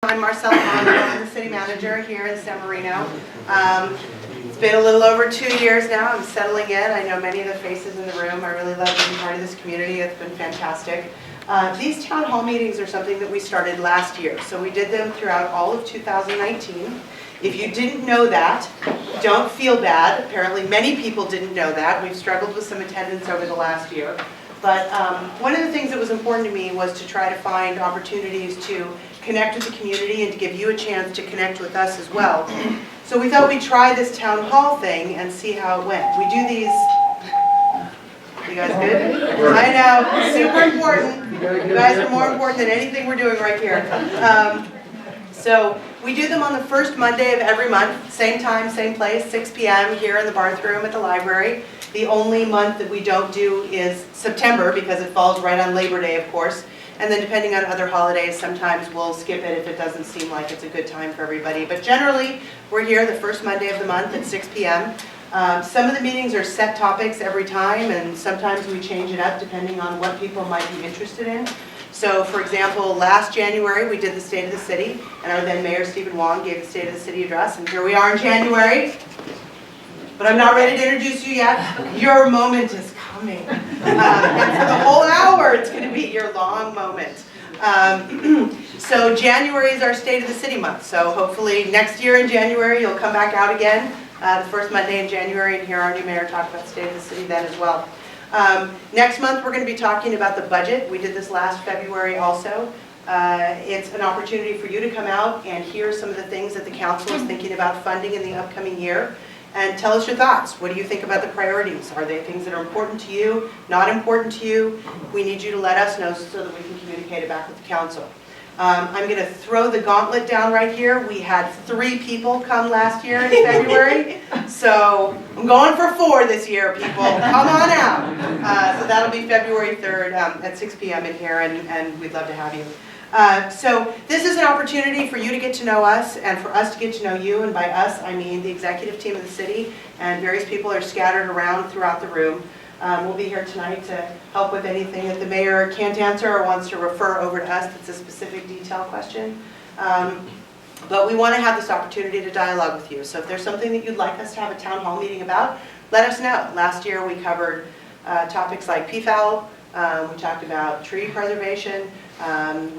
I'm the city manager here in San Marino. It's been a little over 2 years now. I'm settling in. I know many of the faces in the room. I really love being part of this community. It's been fantastic. These town hall meetings are something that we started last year. So we did them throughout all of 2019. If you didn't know that, don't feel bad. Apparently many people didn't know that. We've struggled with some attendance over the last year. But one of the things that was important to me was to try to find opportunities to connect with the community and to give you a chance to connect with us as well. So we thought we'd try this town hall thing and see how it went. We do these, you guys good? I know, super important. You guys are more important than anything we're doing right here. So we do them on the first Monday of every month, same time, same place, 6 p.m. here in the Barth room at the library. The only month that we don't do is September because it falls right on Labor Day, of course. And then depending on other holidays, sometimes we'll skip it if it doesn't seem like it's a good time for everybody. But generally, we're here the first Monday of the month at 6 p.m. Some of the meetings are set topics every time, and sometimes we change it up depending on what people might be interested in. So, for example, last January, we did the State of the City, and our then Mayor, Stephen Wong, gave the State of the City address, and here we are in January. But I'm not ready to introduce you yet. Your moment is coming. And for the whole hour, it's going to be your long moment. So January is our State of the City month. So hopefully next year in January, you'll come back out again, the first Monday in January, and hear our new mayor talk about the State of the City then as well. Next month, we're going to be talking about the budget. We did this last February also. It's an opportunity for you to come out and hear some of the things that the council is thinking about funding in the upcoming year. And tell us your thoughts. What do you think about the priorities? Are they things that are important to you, not important to you? We need you to let us know so that we can communicate it back with the council. I'm going to throw the gauntlet down right here. We had 3 people come last year in February, so I'm going for 4 this year, people. Come on out. So that'll be February 3rd at 6 p.m. in here, and we'd love to have you. So this is an opportunity for you to get to know us and for us to get to know you, and by us I mean the executive team of the city, and various people are scattered around throughout the room. We'll be here tonight to help with anything that the mayor can't answer or wants to refer over to us that's a specific detail question. But we want to have this opportunity to dialogue with you. So if there's something that you'd like us to have a town hall meeting about, let us know. Last year we covered topics like PFAL, we talked about tree preservation,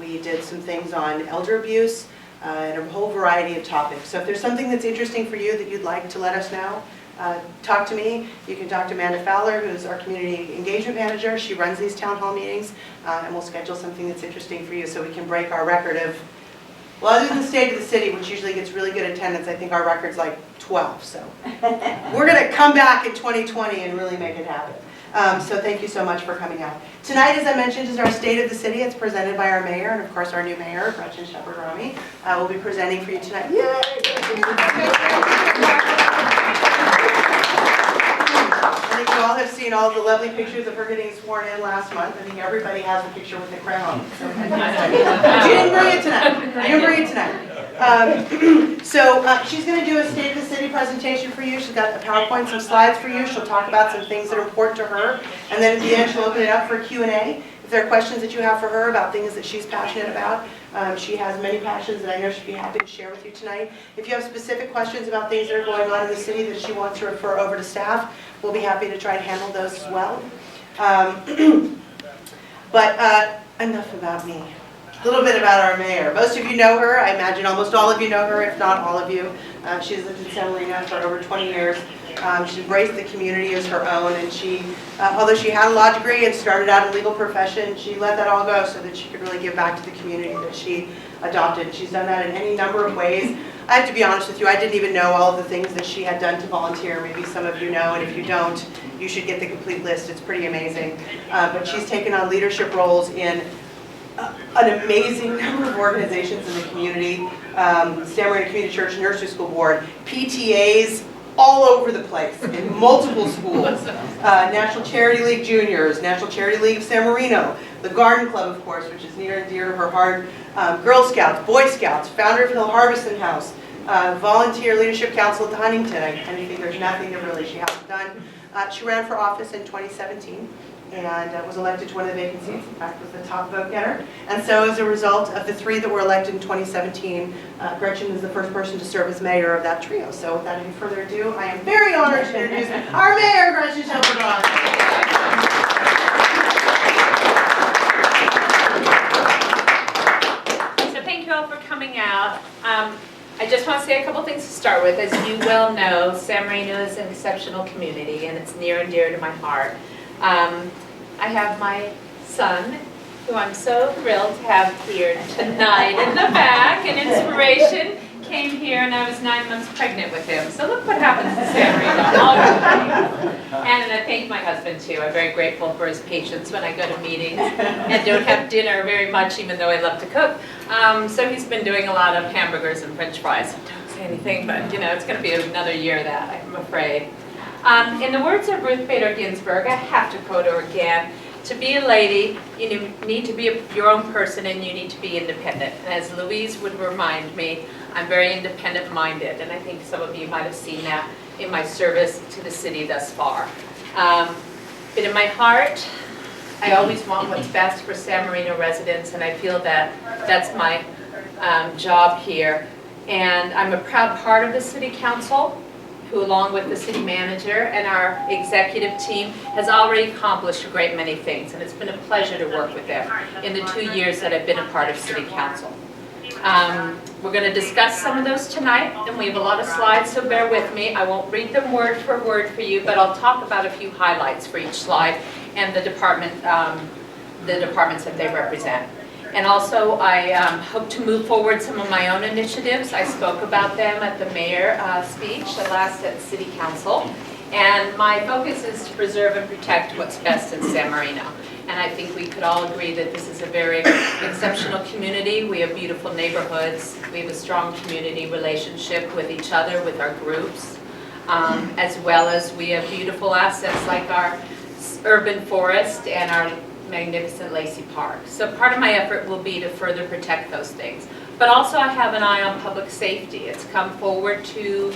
we did some things on elder abuse, and a whole variety of topics. So if there's something that's interesting for you that you'd like to let us know, talk to me. You can talk to Amanda Fowler, who's our community engagement manager. She runs these town hall meetings, and we'll schedule something that's interesting for you so we can break our record of, well, other than the State of the City, which usually gets really good attendance, I think our record's like 12. So we're going to come back in 2020 and really make it happen. So thank you so much for coming out. Tonight, as I mentioned, is our State of the City. It's presented by our mayor and, of course, our new mayor, Gretchen Romey. We'll be presenting for you tonight. I think you all have seen all the lovely pictures of her getting sworn in last month. I think everybody has a picture with the crown. So but you didn't bring it tonight. You didn't bring it tonight. So she's going to do a State of the City presentation for you. She's got a PowerPoint, some slides for you. She'll talk about some things that are important to her. And then at the end, she'll open it up for Q&A. If there are questions that you have for her about things that she's passionate about, she has many passions that I know she'd be happy to share with you tonight. If you have specific questions about things that are going on in the city that she wants to refer over to staff, we'll be happy to try to handle those as well. But enough about me. A little bit about our mayor. Most of you know her. I imagine almost all of you know her, if not all of you. She's lived in San Marino for over 20 years. She's embraced the community as her own, and she, although she had a law degree and started out in the legal profession, she let that all go so that she could really give back to the community that she adopted. She's done that in any number of ways. I have to be honest with you, I didn't even know all of the things that she had done to volunteer. Maybe some of you know, and if you don't, you should get the complete list. It's pretty amazing. But she's taken on leadership roles in an amazing number of organizations in the community, San Marino Community Church Nursery School Board, PTAs all over the place in multiple schools, National Charity League Juniors, National Charity League of San Marino, the Garden Club, of course, which is near and dear to her heart, Girl Scouts, Boy Scouts, founder of Hill Harvesting House, Volunteer Leadership Council at Huntington. I think there's nothing that really she hasn't done. She ran for office in 2017. and was elected to one of the vacancies. In fact, was the top vote getter. And so as a result of the 3 that were elected in 2017, Gretchen is the first person to serve as mayor of that trio. So without any further ado, I am very honored to introduce our mayor, Gretchen. So thank you all for coming out. I just want to say a couple things to start with. As you well know, San Marino is an exceptional community, and it's near and dear to my heart. I have my son, who I'm so thrilled to have here tonight in the back, an inspiration. Came here and I was 9 months pregnant with him. So look what happens to San Marino. And I thank my husband too. I'm very grateful for his patience when I go to meetings and don't have dinner very much, even though I love to cook. So he's been doing a lot of hamburgers and French fries. Don't say anything, but you know, it's going to be another year of that, I'm afraid. In the words of Ruth Bader Ginsburg, I have to quote her again, to be a lady, you need to be your own person and you need to be independent. And as Louise would remind me, I'm very independent-minded, and I think some of you might have seen that in my service to the city thus far. But in my heart, I always want what's best for San Marino residents, and I feel that that's my job here. And I'm a proud part of the City Council, who along with the city manager and our executive team has already accomplished a great many things, and it's been a pleasure to work with them in the 2 years that I've been a part of City Council. We're going to discuss some of those tonight, and we have a lot of slides, so bear with me. I won't read them word for word for you, but I'll talk about a few highlights for each slide and the departments that they represent. And also, I hope to move forward some of my own initiatives. I spoke about them at the mayor speech, the last at City Council. And my focus is to preserve and protect what's best in San Marino. And I think we could all agree that this is a very exceptional community. We have beautiful neighborhoods. We have a strong community relationship with each other, with our groups, as well as we have beautiful assets like our urban forest and our magnificent Lacey Park. So part of my effort will be to further protect those things. But also I have an eye on public safety. It's come forward to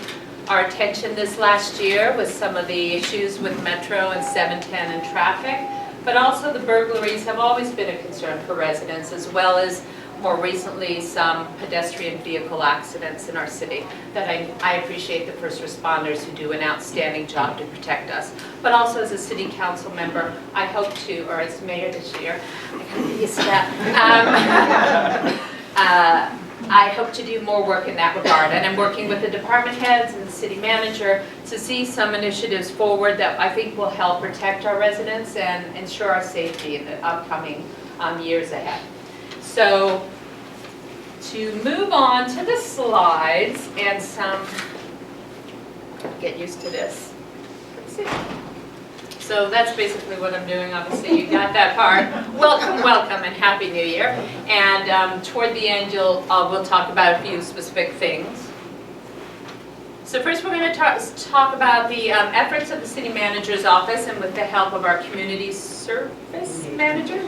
our attention this last year with some of the issues with Metro and 710 and traffic. But also the burglaries have always been a concern for residents, as well as more recently some pedestrian vehicle accidents in our city that I appreciate the first responders who do an outstanding job to protect us. But also as a city council member, I hope to, or as mayor this year, I got to get used to that. I hope to do more work in that regard, and I'm working with the department heads and the city manager to see some initiatives forward that I think will help protect our residents and ensure our safety in the upcoming years ahead. So to move on to the slides and get used to this. Let's see. So that's basically what I'm doing. Obviously, you got that part. Welcome, welcome, and Happy New Year. And toward the end, we'll talk about a few specific things. So first, we're going to talk about the efforts of the city manager's office, and with the help of our community service manager,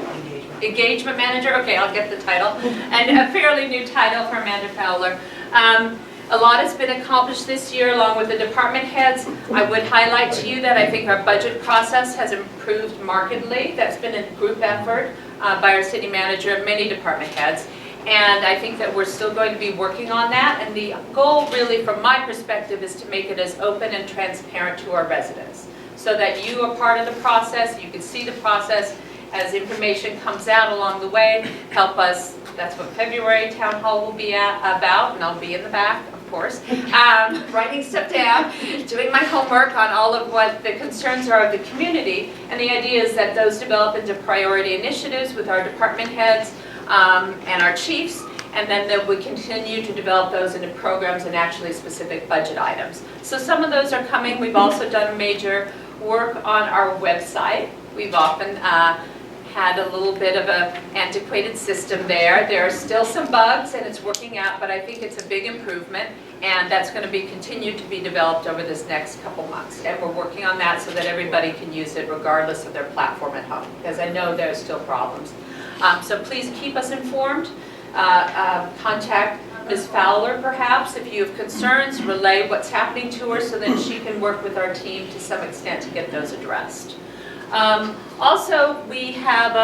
engagement manager. Okay, I'll get the title, and a fairly new title for Amanda Fowler. A lot has been accomplished this year along with the department heads. I would highlight to you that I think our budget process has improved markedly. That's been a group effort by our city manager and many department heads. And I think that we're still going to be working on that. And the goal really from my perspective is to make it as open and transparent to our residents so that you are part of the process, you can see the process as information comes out along the way, help us. That's what February Town Hall will be about, and I'll be in the back, of course, writing stuff down, doing my homework on all of what the concerns are of the community. And the idea is that those develop into priority initiatives with our department heads and our chiefs, and then that we continue to develop those into programs and actually specific budget items. So some of those are coming. We've also done major work on our website. We've often had a little bit of an antiquated system there. There are still some bugs and it's working out, but I think it's a big improvement, and that's going to be continued to be developed over this next couple months. And we're working on that so that everybody can use it regardless of their platform at home, because I know there are still problems. So please keep us informed. Contact Ms. Fowler perhaps if you have concerns, relay what's happening to her so that she can work with our team to some extent to get those addressed. Also, we have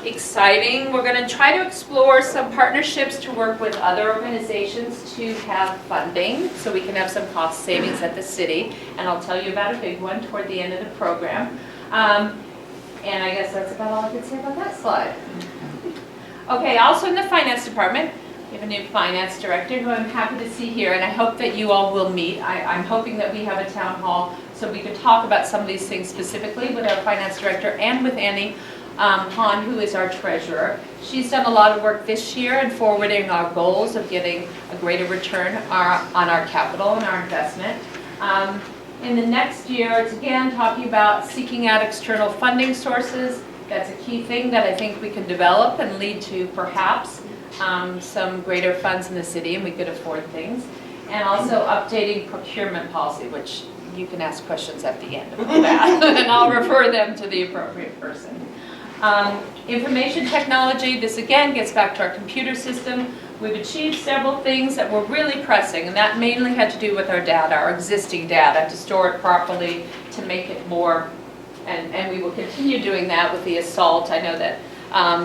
we're going to try to explore some partnerships to work with other organizations to have funding so we can have some cost savings at the city. And I'll tell you about a big one toward the end of the program. And I guess that's about all I can say about that slide. Okay, also in the finance department, we have a new finance director who I'm happy to see here, and I hope that you all will meet. I'm hoping that we have a town hall so we can talk about some of these things specifically with our finance director and with Annie Hahn, who is our treasurer. She's done a lot of work this year in forwarding our goals of getting a greater return on our capital and our investment. In the next year, it's again talking about seeking out external funding sources. That's a key thing that I think we can develop and lead to perhaps some greater funds in the city, and we could afford things. And also updating procurement policy, which you can ask questions at the end about that, and I'll refer them to the appropriate person. Information technology, this again gets back to our computer system. We've achieved several things that were really pressing, and that mainly had to do with our data, our existing data, to store it properly, to make it more, and we will continue doing that with the assault. I know that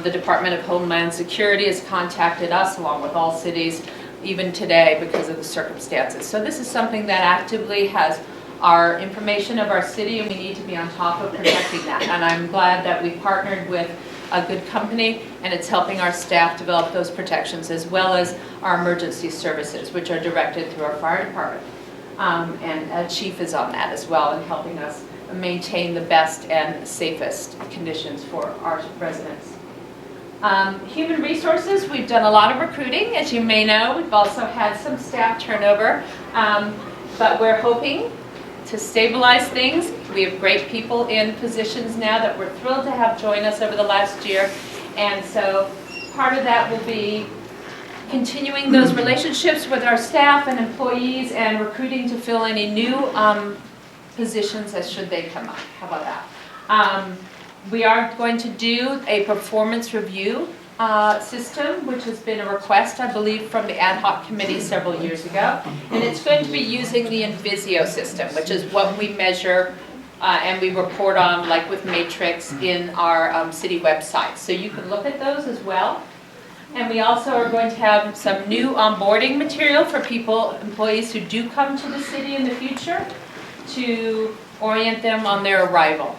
the Department of Homeland Security has contacted us along with all cities, even today, because of the circumstances. So this is something that actively has our information of our city, and we need to be on top of protecting that. And I'm glad that we partnered with a good company, and it's helping our staff develop those protections, as well as our emergency services, which are directed through our fire department. And a chief is on that as well, and helping us maintain the best and safest conditions for our residents. Human resources, we've done a lot of recruiting, as you may know. We've also had some staff turnover, but we're hoping to stabilize things. We have great people in positions now that we're thrilled to have join us over the last year. And so part of that will be continuing those relationships with our staff and employees and recruiting to fill any new positions as should they come up. How about that? We are going to do a performance review system, which has been a request, I believe, from the ad hoc committee several years ago. And it's going to be using the Invisio system, which is what we measure and we report on, like with Matrix, in our city website. So you can look at those as well. And we also are going to have some new onboarding material for employees who do come to the city in the future, to orient them on their arrival.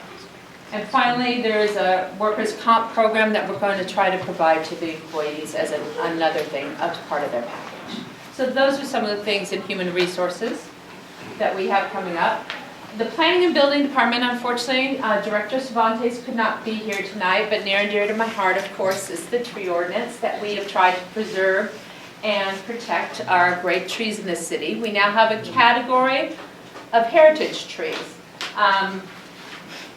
And finally, there's a workers' comp program that we're going to try to provide to the employees as another thing, as part of their package. So those are some of the things in human resources that we have coming up. The planning and building department, unfortunately, Director Cervantes could not be here tonight, but near and dear to my heart, of course, is the tree ordinance that we have tried to preserve and protect our great trees in this city. We now have a category of heritage trees.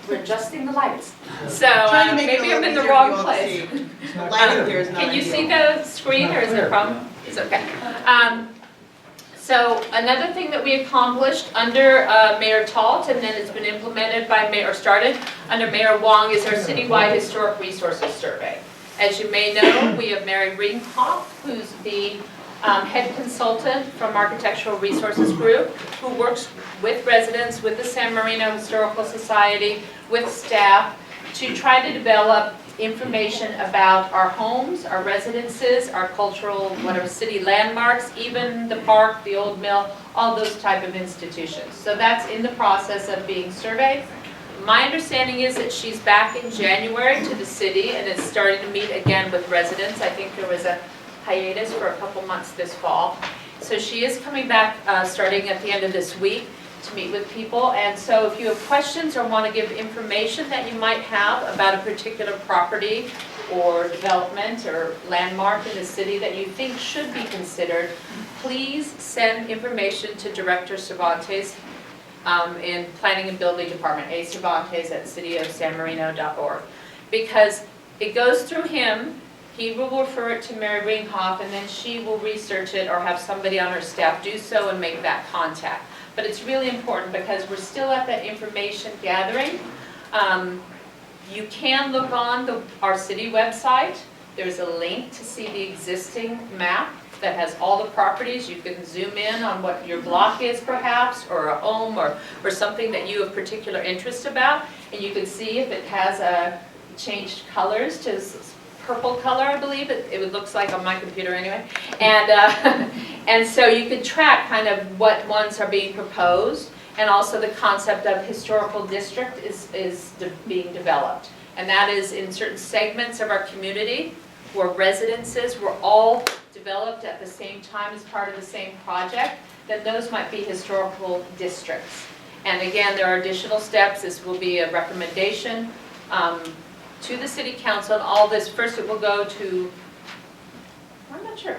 We're adjusting the lights. So maybe I'm in the wrong place. The lighting here is not Can you ideal. see the screen, or is there a problem? It's okay. So another thing that we accomplished under Mayor Talt, and then it's been implemented by started under Mayor Wong, is our citywide historic resources survey. As you may know, we have Mary Ringhoff, who's the head consultant from Architectural Resources Group, who works with residents, with the San Marino Historical Society, with staff, to try to develop information about our homes, our residences, our cultural, whatever city landmarks, even the park, the old mill, all those type of institutions. So that's in the process of being surveyed. My understanding is that she's back in January to the city and is starting to meet again with residents. I think there was a hiatus for a couple months this fall. So she is coming back starting at the end of this week to meet with people. And so if you have questions or want to give information that you might have about a particular property or development or landmark in the city that you think should be considered, please send information to Director Cervantes in Planning and Building Department, acervantes@cityofsanmarino.org. Because it goes through him. He will refer it to Mary Ringhoff, and then she will research it or have somebody on her staff do so and make that contact. But it's really important because we're still at that information gathering. You can look on our city website. There's a link to see the existing map that has all the properties. You can zoom in on what your block is perhaps, or a home, or something that you have particular interest about. And you can see if it has changed colors to purple color, I believe. It looks like on my computer anyway. And so you can track kind of what ones are being proposed, and also the concept of historical district is being developed. And that is in certain segments of our community where residences were all developed at the same time as part of the same project, then those might be historical districts. And again, there are additional steps. This will be a recommendation to the city council, and all this, first it will go to, I'm not sure.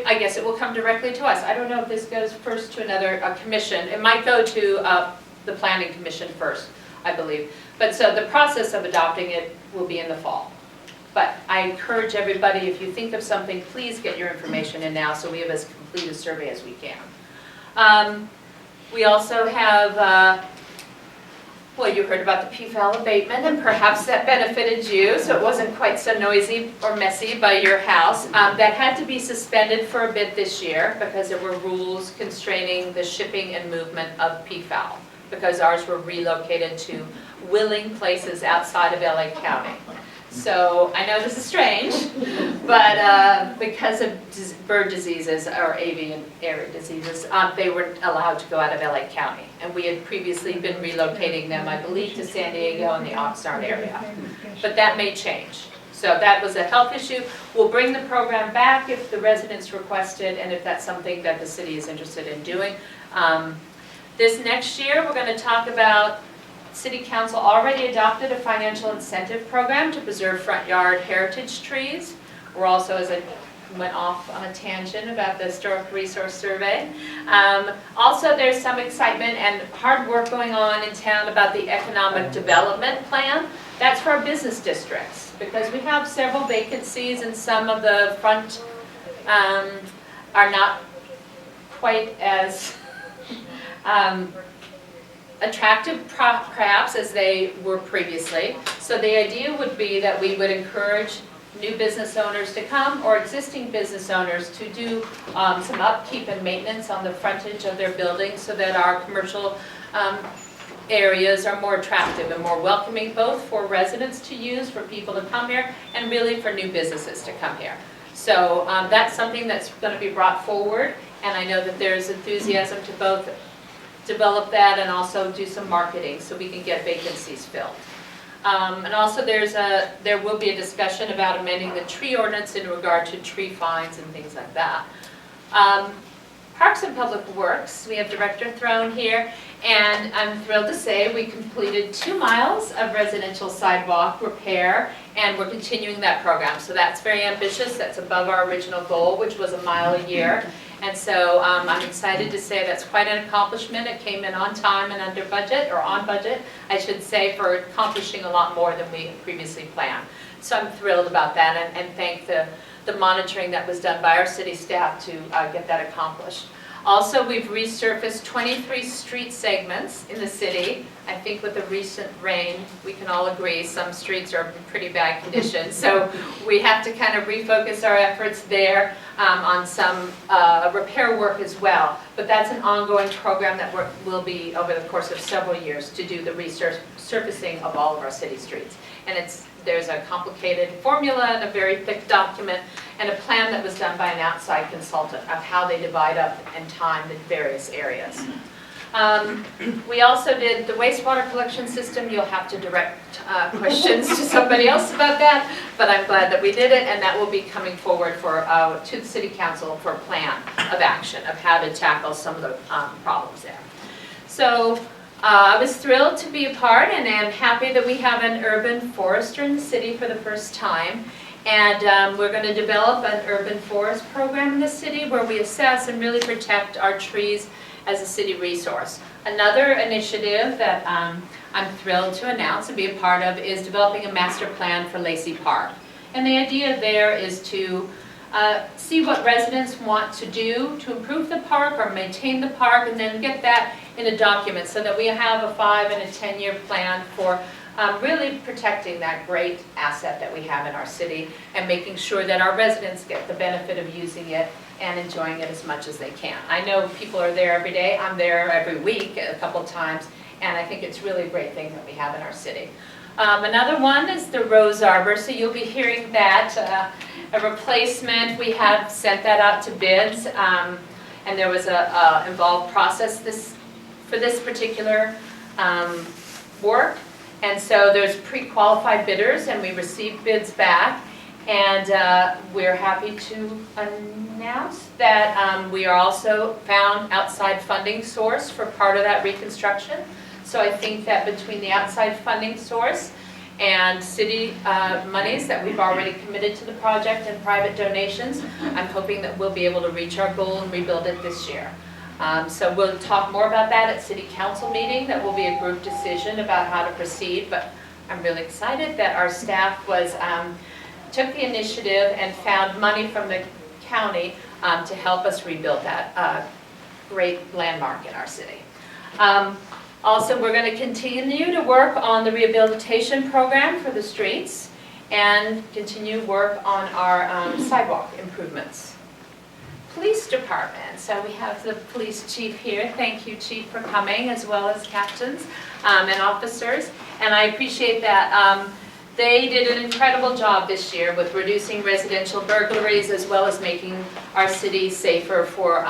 I guess it will come directly to us. I don't know if this goes first to another commission. It might go to the planning commission first, I believe. But so the process of adopting it will be in the fall. But I encourage everybody, if you think of something, please get your information in now so we have as complete a survey as we can. We also have, well, you heard about the PFAL abatement, and perhaps that benefited you, so it wasn't quite so noisy or messy by your house. That had to be suspended for a bit this year because there were rules constraining the shipping and movement of PFAL, because ours were relocated to willing places outside of LA County. So I know this is strange, but because of bird diseases or avian area diseases, they weren't allowed to go out of LA County. And we had previously been relocating them, I believe, to San Diego and the Oxnard area. But that may change. So that was a health issue. We'll bring the program back if the residents request it, and if that's something that the city is interested in doing. This next year, we're going to talk about City Council already adopted a financial incentive program to preserve front yard heritage trees. We're also, as I went off on a tangent about the Historic Resource Survey. Also, there's some excitement and hard work going on in town about the Economic Development Plan. That's for our business districts, because we have several vacancies and some of the front are not quite as attractive perhaps as they were previously. So the idea would be that we would encourage new business owners to come, or existing business owners to do some upkeep and maintenance on the frontage of their buildings so that our commercial areas are more attractive and more welcoming, both for residents to use, for people to come here, and really for new businesses to come here. So that's something that's going to be brought forward, and I know that there's enthusiasm to both develop that and also do some marketing so we can get vacancies filled. And also there will be a discussion about amending the tree ordinance in regard to tree fines and things like that. Parks and Public Works, we have Director Throne here, and I'm thrilled to say we completed 2 miles of residential sidewalk repair, and we're continuing that program. So that's very ambitious. That's above our original goal, which was 1 mile a year. And so I'm excited to say that's quite an accomplishment. It came in on time and under budget, or on budget, I should say, for accomplishing a lot more than we had previously planned. So I'm thrilled about that, and thank the monitoring that was done by our city staff to get that accomplished. Also, we've resurfaced 23 street segments in the city. I think with the recent rain, we can all agree some streets are in pretty bad condition. So we have to kind of refocus our efforts there on some repair work as well. But that's an ongoing program that will be over the course of several years to do the resurfacing of all of our city streets. And there's a complicated formula and a very thick document and a plan that was done by an outside consultant of how they divide up and time the various areas. We also did the wastewater collection system. You'll have to direct questions to somebody else about that, but I'm glad that we did it, and that will be coming forward to the City Council for a plan of action of how to tackle some of the problems there. So I was thrilled to be a part, and am happy that we have an urban forester in the city for the first time. And we're going to develop an urban forest program in the city where we assess and really protect our trees as a city resource. Another initiative that I'm thrilled to announce and be a part of is developing a master plan for Lacey Park. And the idea there is to see what residents want to do to improve the park or maintain the park, and then get that in a document so that we have a 5- and 10-year plan for really protecting that great asset that we have in our city, and making sure that our residents get the benefit of using it and enjoying it as much as they can. I know people are there every day. I'm there every week a couple times, and I think it's really a great thing that we have in our city. Another one is the Rose Arbor, so you'll be hearing that, a replacement. We have sent that out to bids, and there was a involved process for this particular work. And so there's pre-qualified bidders, and we received bids back. And we're happy to announce that we are also found outside funding source for part of that reconstruction. So I think that between the outside funding source and city monies that we've already committed to the project and private donations, I'm hoping that we'll be able to reach our goal and rebuild it this year. So we'll talk more about that at City Council meeting. That will be a group decision about how to proceed, but I'm really excited that our staff took the initiative and found money from the county to help us rebuild that great landmark in our city. Also, we're going to continue to work on the rehabilitation program for the streets and continue work on our sidewalk improvements. Police department. So we have the police chief here. Thank you, chief, for coming, as well as captains and officers. And I appreciate that. They did an incredible job this year with reducing residential burglaries as well as making our city safer for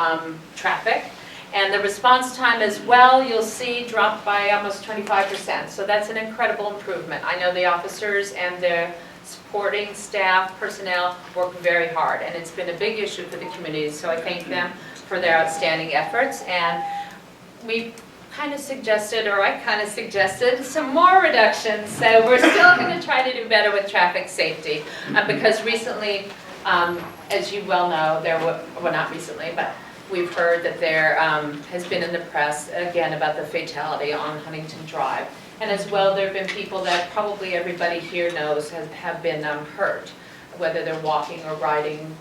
traffic. And the response time as well, you'll see, dropped by almost 25%. So that's an incredible improvement. I know the officers and the supporting staff, personnel, work very hard. And it's been a big issue for the community. So I thank them for their outstanding efforts. And we kind of suggested, or I kind of suggested, some more reductions. So we're still going to try to do better with traffic safety. Because recently, as you well know, well, not recently, but we've heard that there has been in the press, again, about the fatality on Huntington Drive. And as well, there have been people that probably everybody here knows have been hurt, whether they're walking or riding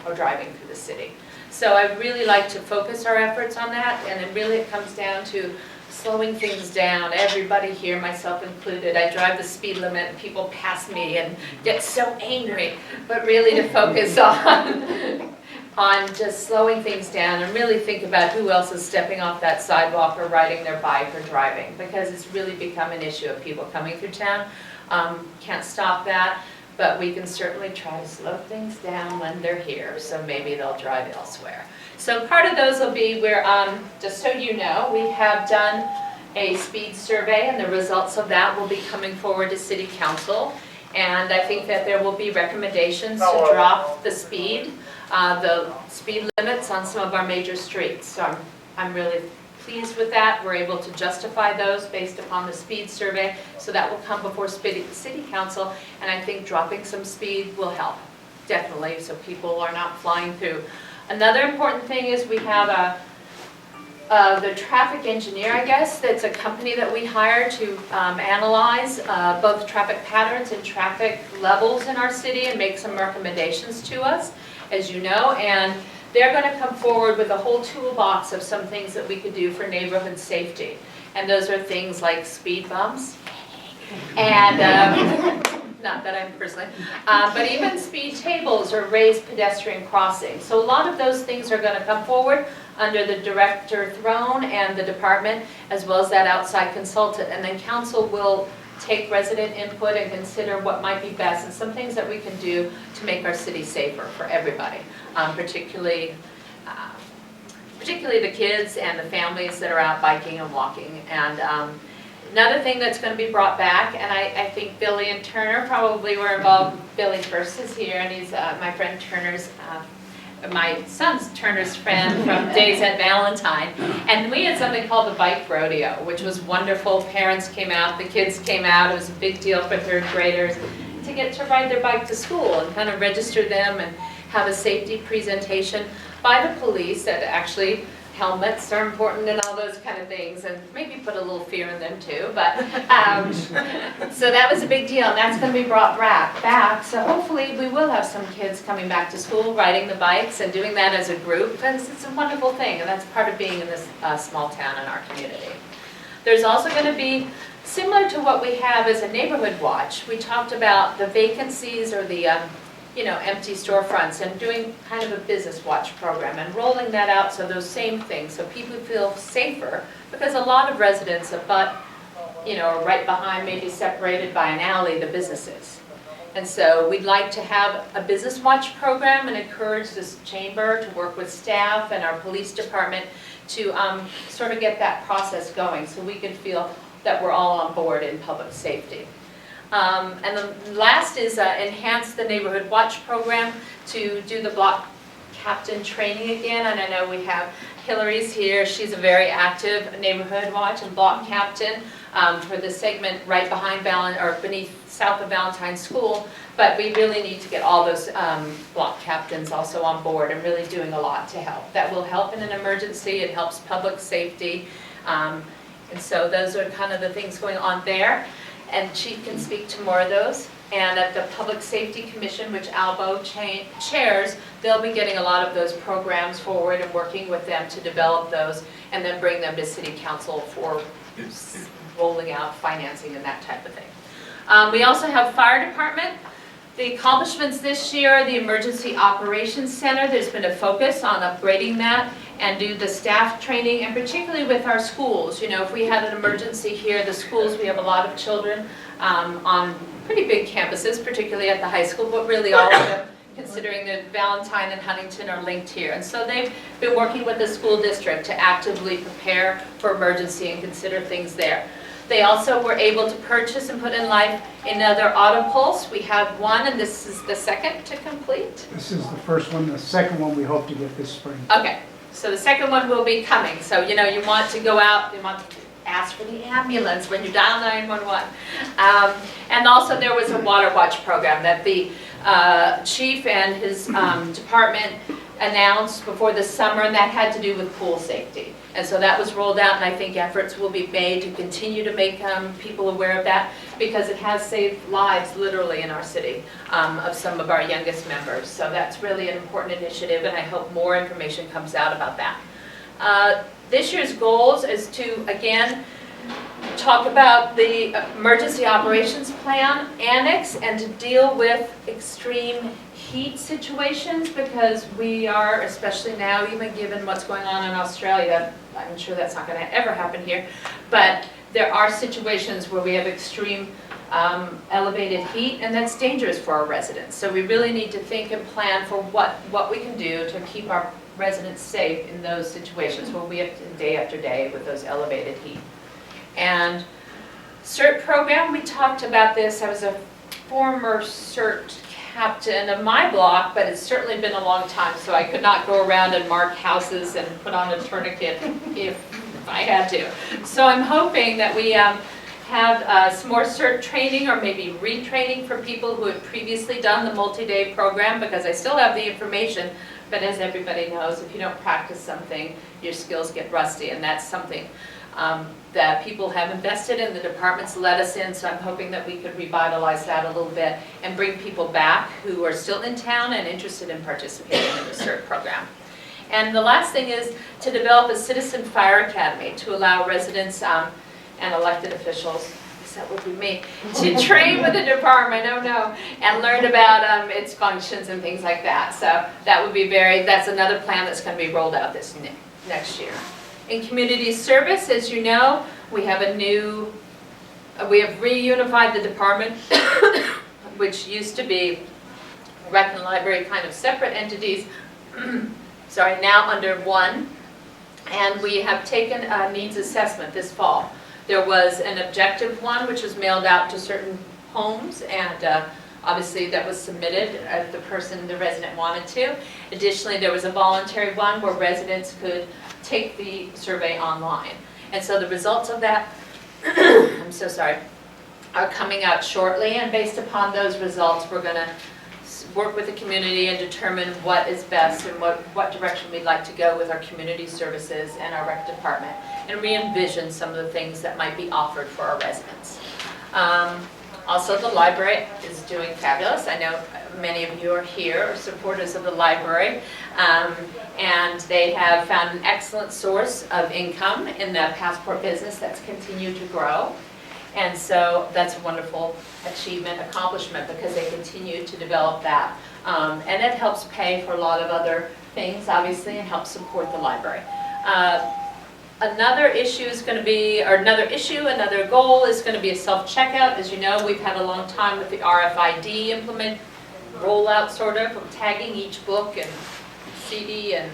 or driving through the city. So I'd really like to focus our efforts on that, and it comes down to slowing things down. Everybody here, myself included, I drive the speed limit and people pass me and get so angry, but really to focus on just slowing things down and really think about who else is stepping off that sidewalk or riding their bike or driving, because it's really become an issue of people coming through town. Can't stop that, but we can certainly try to slow things down when they're here, so maybe they'll drive elsewhere. So part of those will be where, just so you know, we have done a speed survey, and the results of that will be coming forward to City Council. And I think that there will be recommendations to drop the speed limits on some of our major streets. So I'm really pleased with that. We're able to justify those based upon the speed survey. So that will come before City Council, and I think dropping some speed will help, definitely, so people are not flying through. Another important thing is we have the traffic engineer, I guess, that's a company that we hire to analyze both traffic patterns and traffic levels in our city and make some recommendations to us, as you know. And they're going to come forward with a whole toolbox of some things that we could do for neighborhood safety. And those are things like speed bumps, and not that I'm personally, but even speed tables or raised pedestrian crossings. So a lot of those things are going to come forward under the director throne and the department, as well as that outside consultant. And then council will take resident input and consider what might be best and some things that we can do to make our city safer for everybody, particularly the kids and the families that are out biking and walking. And another thing that's going to be brought back, and I think Billy and Turner probably were involved. Billy first is here, and he's my friend Turner's, my son's Turner's friend from Days at Valentine. And we had something called the Bike Rodeo, which was wonderful. Parents came out, the kids came out. It was a big deal for third graders to get to ride their bike to school and kind of register them and have a safety presentation by the police that actually helmets are important and all those kind of things, and maybe put a little fear in them too, but so that was a big deal, and that's going to be brought back. So hopefully we will have some kids coming back to school riding the bikes and doing that as a group, because it's a wonderful thing, and that's part of being in this small town in our community. There's also going to be, similar to what we have as a neighborhood watch, we talked about the vacancies or the empty storefronts and doing kind of a business watch program and rolling that out, so those same things, so people feel safer, because a lot of residents are right behind, maybe separated by an alley, the businesses. And so we'd like to have a business watch program and encourage this chamber to work with staff and our police department to sort of get that process going, so we can feel that we're all on board in public safety. And the last is enhance the neighborhood watch program to do the block captain training again. And I know we have Hillary's here. She's a very active neighborhood watch and block captain for the segment right behind beneath south of Valentine School. But we really need to get all those block captains also on board and really doing a lot to help. That will help in an emergency. It helps public safety. And so those are kind of the things going on there. And she can speak to more of those. And at the Public Safety Commission, which Albo chairs, they'll be getting a lot of those programs forward and working with them to develop those and then bring them to City Council for rolling out financing and that type of thing. We also have Fire Department. The accomplishments this year, the Emergency Operations Center, there's been a focus on upgrading that and do the staff training, and particularly with our schools. If we had an emergency here, the schools, we have a lot of children on pretty big campuses, particularly at the high school, but really all of them, considering that Valentine and Huntington are linked here. And so they've been working with the school district to actively prepare for emergency and consider things there. They also were able to purchase and put in life another auto pulse. We have one, and this is the second to complete. This is the first one. The second one we hope to get this spring. Okay, so the second one will be coming. So, you want to go out, you want to ask for the ambulance when you dial 911. And also there was a water watch program that the chief and his department announced before the summer, and that had to do with pool safety. And so that was rolled out, and I think efforts will be made to continue to make people aware of that, because it has saved lives literally in our city of some of our youngest members. So that's really an important initiative, and I hope more information comes out about that. This year's goals is to, again, talk about the Emergency Operations Plan Annex and to deal with extreme heat situations, because we are, especially now, even given what's going on in Australia, I'm sure that's not going to ever happen here, but there are situations where we have extreme elevated heat, and that's dangerous for our residents. So we really need to think and plan for what we can do to keep our residents safe in those situations where we have to, day after day with those elevated heat. And CERT program, we talked about this. I was a former CERT captain of my block, but it's certainly been a long time, so I could not go around and mark houses and put on a tourniquet if I had to. So I'm hoping that we have some more CERT training, or maybe retraining for people who had previously done the multi-day program, because I still have the information, but as everybody knows, if you don't practice something, your skills get rusty, and that's something that people have invested in, the departments let us in, so I'm hoping that we could revitalize that a little bit and bring people back who are still in town and interested in participating in the CERT program. And the last thing is to develop a citizen fire academy to allow residents and elected officials, that would be me, to train with the department, and learn about its functions and things like that. So that would be that's another plan that's going to be rolled out this next year. In community service, as you know, we have we have reunified the department, which used to be rec and library, kind of separate entities, sorry, now under one. And we have taken a needs assessment this fall. There was an objective one, which was mailed out to certain homes, and obviously that was submitted if the resident wanted to. Additionally, there was a voluntary one where residents could take the survey online. And so the results of that, I'm so sorry, are coming out shortly, and based upon those results, we're going to work with the community and determine what is best and what direction we'd like to go with our community services and our rec department, and re-envision some of the things that might be offered for our residents. Also, the library is doing fabulous. I know many of you are here, are supporters of the library, and they have found an excellent source of income in the passport business that's continued to grow. And so that's a wonderful accomplishment, because they continue to develop that And it helps pay for a lot of other things, obviously, and helps support the library. Another issue is going to be, or another goal is going to be a self-checkout. As you know, we've had a long time with the RFID rollout sort of tagging each book and CD and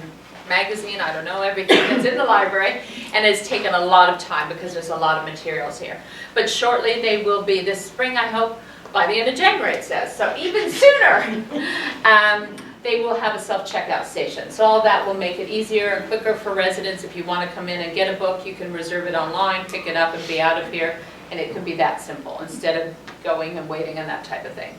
magazine, I don't know, everything that's in the library, and it's taken a lot of time because there's a lot of materials here. But shortly they will be this spring, I hope, by the end of January it says, so even sooner. They will have a self-checkout station. So all that will make it easier and quicker for residents. If you want to come in and get a book, you can reserve it online, pick it up and be out of here, and it can be that simple instead of going and waiting and that type of thing.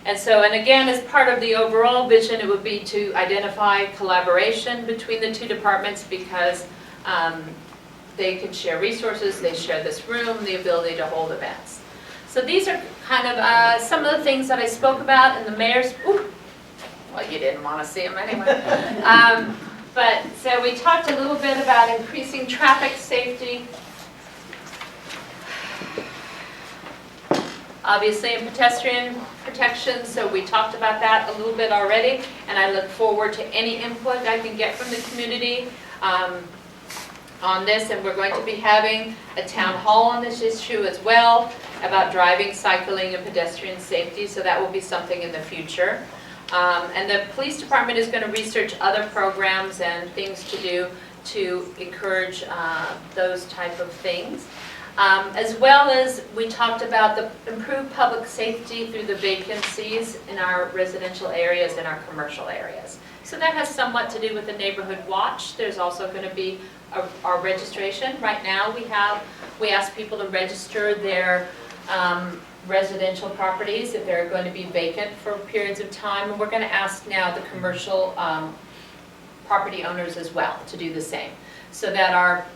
And so, and again, as part of the overall vision, it would be to identify collaboration between the two departments because they can share resources, they share this room, the ability to hold events. So these are kind of some of the things that I spoke about in the mayor's, well, you didn't want to see them anyway. But so we talked a little bit about increasing traffic safety. Obviously, in pedestrian protection, so we talked about that a little bit already, and I look forward to any input I can get from the community on this, and we're going to be having a town hall on this issue as well about driving, cycling, and pedestrian safety, so that will be something in the future. And the police department is going to research other programs and things to do to encourage those type of things. As well as we talked about the improved public safety through the vacancies in our residential areas and our commercial areas. So that has somewhat to do with the neighborhood watch. There's also going to be our registration. Right now we ask people to register their residential properties if they're going to be vacant for periods of time, and we're going to ask now the commercial property owners as well to do the same, so that our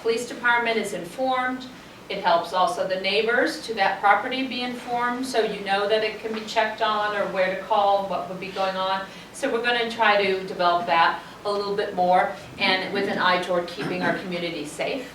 police department is informed. It helps also the neighbors to that property be informed, so you know that it can be checked on or where to call, what would be going on. So we're going to try to develop that a little bit more, and with an eye toward keeping our community safe.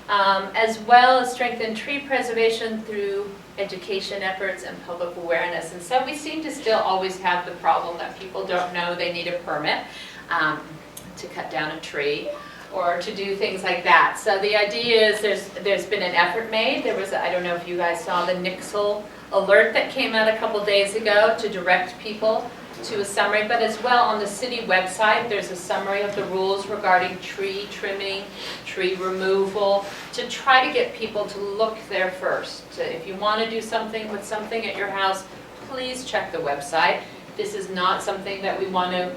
As well as strengthen tree preservation through education efforts and public awareness. And so we seem to still always have the problem that people don't know they need a permit to cut down a tree or to do things like that. So the idea is there's been an effort made. There was, I don't know if you guys saw the Nixle alert that came out a couple days ago to direct people to a summary, but as well on the city website there's a summary of the rules regarding tree trimming, tree removal, to try to get people to look there first. So if you want to do something with something at your house, please check the website. This is not something that we want to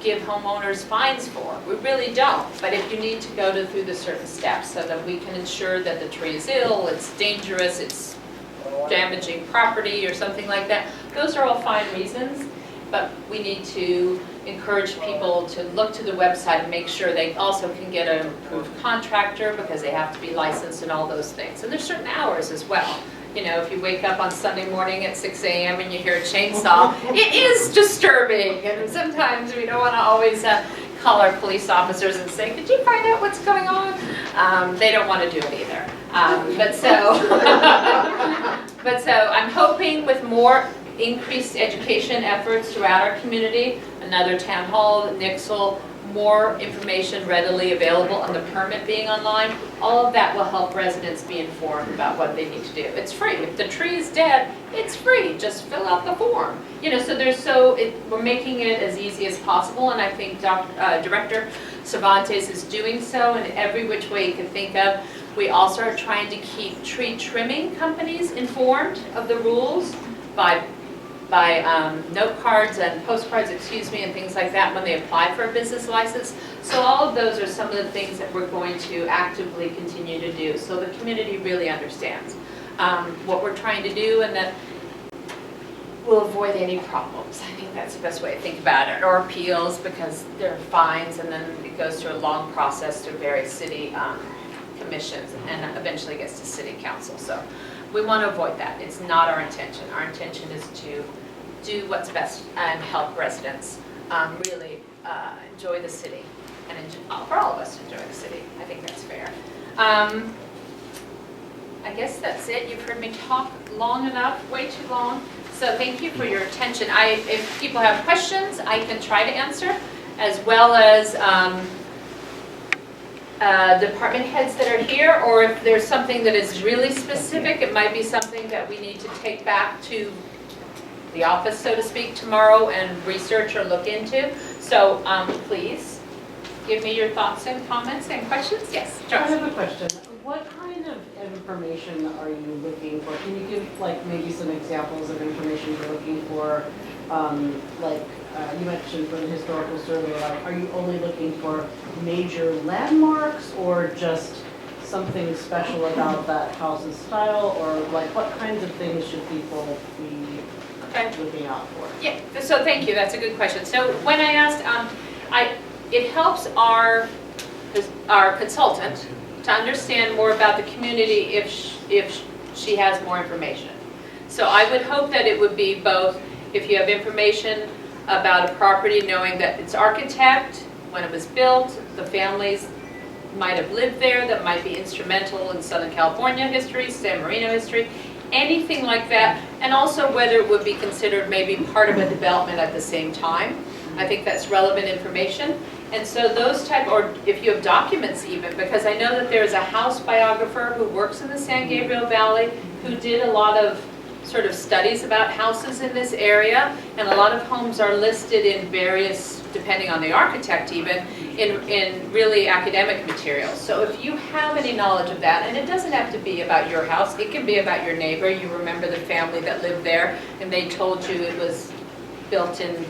give homeowners fines for. We really don't. But if you need to go through the certain steps so that we can ensure that the tree is ill, it's dangerous, it's damaging property or something like that, those are all fine reasons. But we need to encourage people to look to the website and make sure they also can get an approved contractor because they have to be licensed and all those things. And there's certain hours as well. You know, if you wake up on Sunday morning at 6 a.m. and you hear a chainsaw, it is disturbing. And sometimes we don't want to always call our police officers and say, "Did you find out what's going on?" They don't want to do it either. But so I'm hoping with more increased education efforts throughout our community, another town hall, Nixle, more information readily available on the permit being online, all of that will help residents be informed about what they need to do. It's free. If the tree is dead, it's free. Just fill out the form. You know, so we're making it as easy as possible, and I think Director Cervantes is doing so in every which way you can think of. We also are trying to keep tree trimming companies informed of the rules by note cards and postcards, and things like that when they apply for a business license. So all of those are some of the things that we're going to actively continue to do, so the community really understands what we're trying to do, and that we'll avoid any problems. I think that's the best way to think about it, or appeals, because there are fines, and then it goes through a long process through various city commissions, and eventually gets to city council. So we want to avoid that. It's not our intention. Our intention is to do what's best and help residents really enjoy the city, and for all of us to enjoy the city. I think that's fair. I guess that's it. You've heard me talk long enough, way too long. So thank you for your attention. If people have questions, I can try to answer, as well as department heads that are here, or if there's something that is really specific, it might be something that we need to take back to the office, so to speak, tomorrow and research or look into. So please give me your thoughts and comments and questions. Yes, I Charles. have a question. What kind of information are you looking for? Can you give like maybe some examples of information you're looking for? You mentioned for the historical survey, like are you only looking for major landmarks or just something special about that house's style, or like what kinds of things should people be looking out for? Yeah, so thank you, that's a good question. So when I asked, it helps our consultant to understand more about the community if she has more information. So I would hope that it would be both, if you have information about a property, knowing that its architect, when it was built, the families might have lived there, that might be instrumental in Southern California history, San Marino history, anything like that, and also whether it would be considered maybe part of a development at the same time. I think that's relevant information. And so those type, or if you have documents even, because I know that there's a house biographer who works in the San Gabriel Valley who did a lot of sort of studies about houses in this area, and a lot of homes are listed in various, depending on the architect even, in really academic materials. So if you have any knowledge of that, and it doesn't have to be about your house, it can be about your neighbor, you remember the family that lived there, and they told you it was built in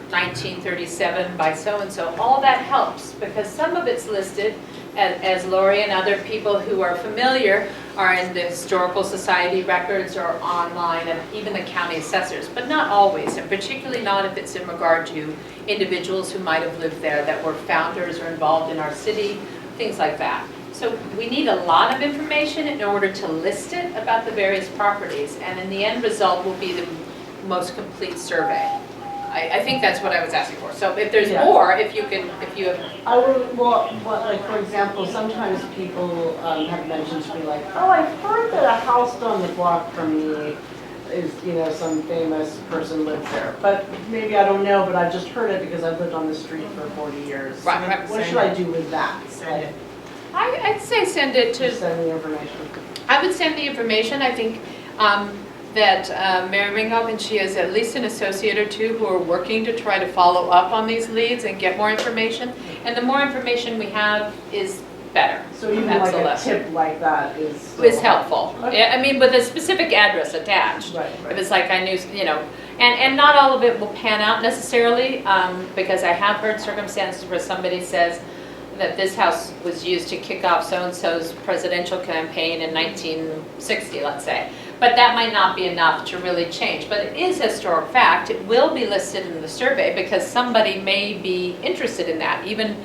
1937 by so-and-so, all that helps, because some of it's listed, as Lori and other people who are familiar are in the Historical Society records or online, and even the county assessors, but not always, and particularly not if it's in regard to individuals who might have lived there that were founders or involved in our city, things like that. So we need a lot of information in order to list it about the various properties, and in the end result will be the most complete survey. I think that's what I was asking for. So if there's more, if you have. I would, well, like for example, sometimes people have mentioned to me like, oh, I've heard that a house down the block from me is, you know, some famous person lives there. But maybe I don't know, but I've just heard it because I've lived on the street for 40 years. Right. What should I do with that? Send it. I'd say send it to. Send the information. I would send the information. I think that Mary Ringhoff, and she has at least an associate or two who are working to try to follow up on these leads and get more information. And the more information we have is better. So even like a tip like that is helpful. Okay. Yeah, I mean, with a specific address attached. Right. If it's like I knew, you know, and not all of it will pan out necessarily, because I have heard circumstances where somebody says that this house was used to kick off so-and-so's presidential campaign in 1960, let's say. But that might not be enough to really change. But it is a historic fact. It will be listed in the survey because somebody may be interested in that, even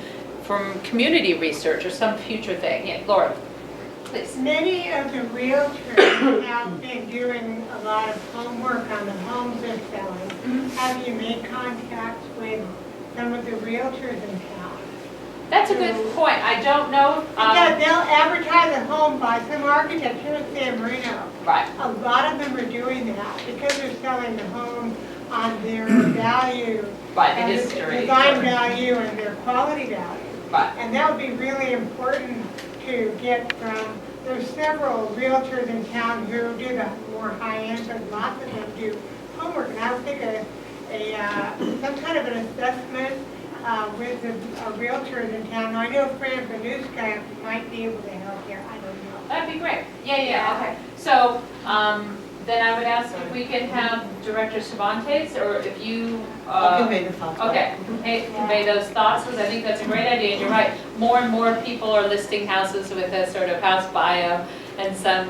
from community research or some future thing. Yeah, Laura, please. Many of the realtors have been doing a lot of homework on the homes they're selling. Have you made contact with some of the realtors in town? That's a good point. I don't know. Because they'll advertise a home by some architect here in San Marino. Right. A lot of them are doing that because they're selling the home on their value. Right, the and history. Design value and their quality value. Right. And that would be really important to get from, there's several realtors in town who do the more high-end, but lots of them do homework. And I would think some kind of an assessment with the realtors in town. Now, I know Fran Panuska might be able to help here, I don't know. That'd be great. Yeah, okay. So then I would ask if we can have Director Cervantes, or if you. I'll convey the thoughts. Okay, convey those thoughts, because I think that's a great idea, and you're right. More and more people are listing houses with a sort of house bio and some